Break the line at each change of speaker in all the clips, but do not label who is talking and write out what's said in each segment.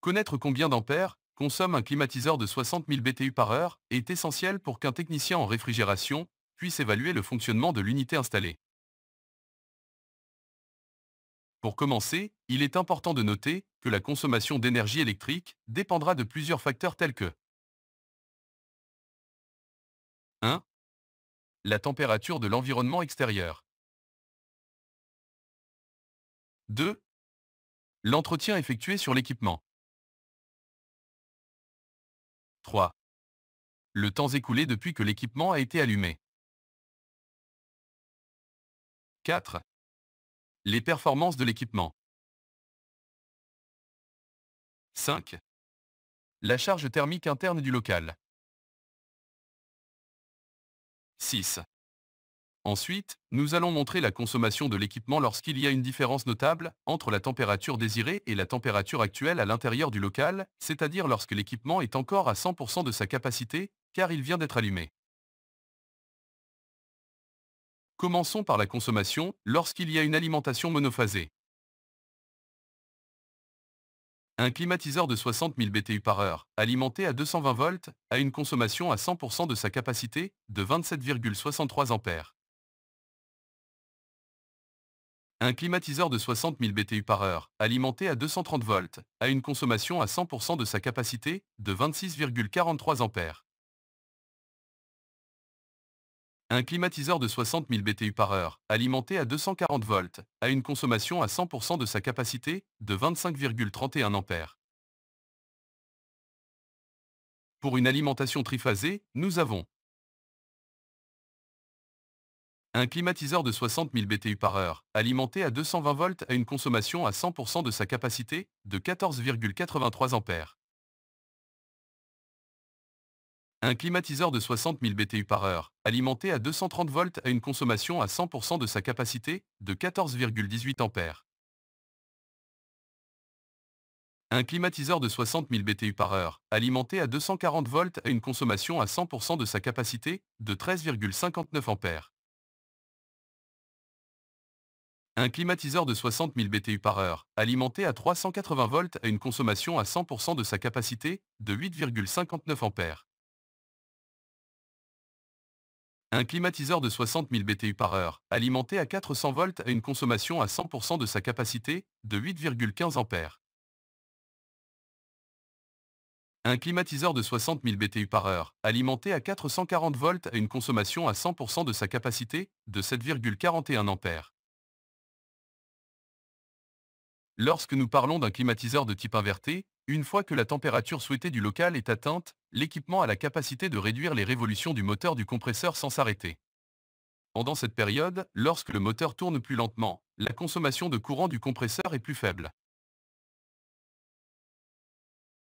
Connaître combien d'ampères consomme un climatiseur de 60 000 BTU par heure est essentiel pour qu'un technicien en réfrigération puisse évaluer le fonctionnement de l'unité installée. Pour commencer, il est important de noter que la consommation d'énergie électrique dépendra de plusieurs facteurs tels que 1. La température de l'environnement extérieur. 2. L'entretien effectué sur l'équipement. 3. Le temps écoulé depuis que l'équipement a été allumé. 4. Les performances de l'équipement. 5. La charge thermique interne du local. 6. Ensuite, nous allons montrer la consommation de l'équipement lorsqu'il y a une différence notable entre la température désirée et la température actuelle à l'intérieur du local, c'est-à-dire lorsque l'équipement est encore à 100% de sa capacité, car il vient d'être allumé. Commençons par la consommation lorsqu'il y a une alimentation monophasée. Un climatiseur de 60 000 BTU par heure, alimenté à 220 volts, a une consommation à 100% de sa capacité de 27,63 ampères. Un climatiseur de 60 000 BTU par heure, alimenté à 230 volts, a une consommation à 100% de sa capacité de 26,43 ampères. Un climatiseur de 60 000 BTU par heure, alimenté à 240 volts, a une consommation à 100% de sa capacité de 25,31 ampères. Pour une alimentation triphasée, nous avons un climatiseur de 60 000 BTU par heure, alimenté à 220 volts, a une consommation à 100% de sa capacité de 14,83 ampères. Un climatiseur de 60 000 BTU par heure, alimenté à 230 volts, a une consommation à 100% de sa capacité de 14,18 ampères. Un climatiseur de 60 000 BTU par heure, alimenté à 240 volts, a une consommation à 100% de sa capacité de 13,59 ampères. Un climatiseur de 60 000 BTU par heure, alimenté à 380 volts, a une consommation à 100% de sa capacité de 8,59 ampères. Un climatiseur de 60 000 BTU par heure, alimenté à 400 volts, a une consommation à 100% de sa capacité de 8,15 ampères. Un climatiseur de 60 000 BTU par heure, alimenté à 440 volts, a une consommation à 100% de sa capacité de 7,41 ampères. Lorsque nous parlons d'un climatiseur de type inverté, une fois que la température souhaitée du local est atteinte, l'équipement a la capacité de réduire les révolutions du moteur du compresseur sans s'arrêter. Pendant cette période, lorsque le moteur tourne plus lentement, la consommation de courant du compresseur est plus faible.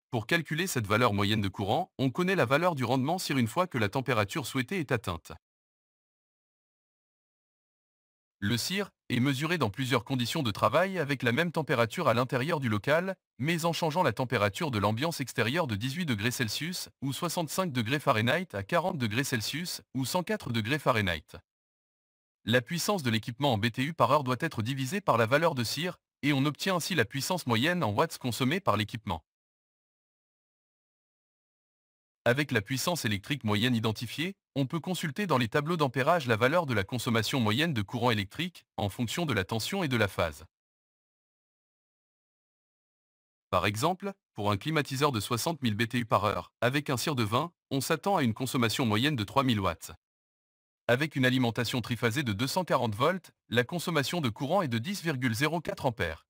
Pour calculer cette valeur moyenne de courant, on connaît la valeur du rendement CIR une fois que la température souhaitée est atteinte. Le CIR est mesuré dans plusieurs conditions de travail avec la même température à l'intérieur du local, mais en changeant la température de l'ambiance extérieure de 18 degrés Celsius ou 65 degrés Fahrenheit à 40 degrés Celsius ou 104 degrés Fahrenheit. La puissance de l'équipement en BTU par heure doit être divisée par la valeur de CIR, et on obtient ainsi la puissance moyenne en watts consommée par l'équipement. Avec la puissance électrique moyenne identifiée, on peut consulter dans les tableaux d'ampérage la valeur de la consommation moyenne de courant électrique en fonction de la tension et de la phase. Par exemple, pour un climatiseur de 60 000 BTU par heure, avec un CIR de 20, on s'attend à une consommation moyenne de 3000 watts. Avec une alimentation triphasée de 240 volts, la consommation de courant est de 10,04 ampères.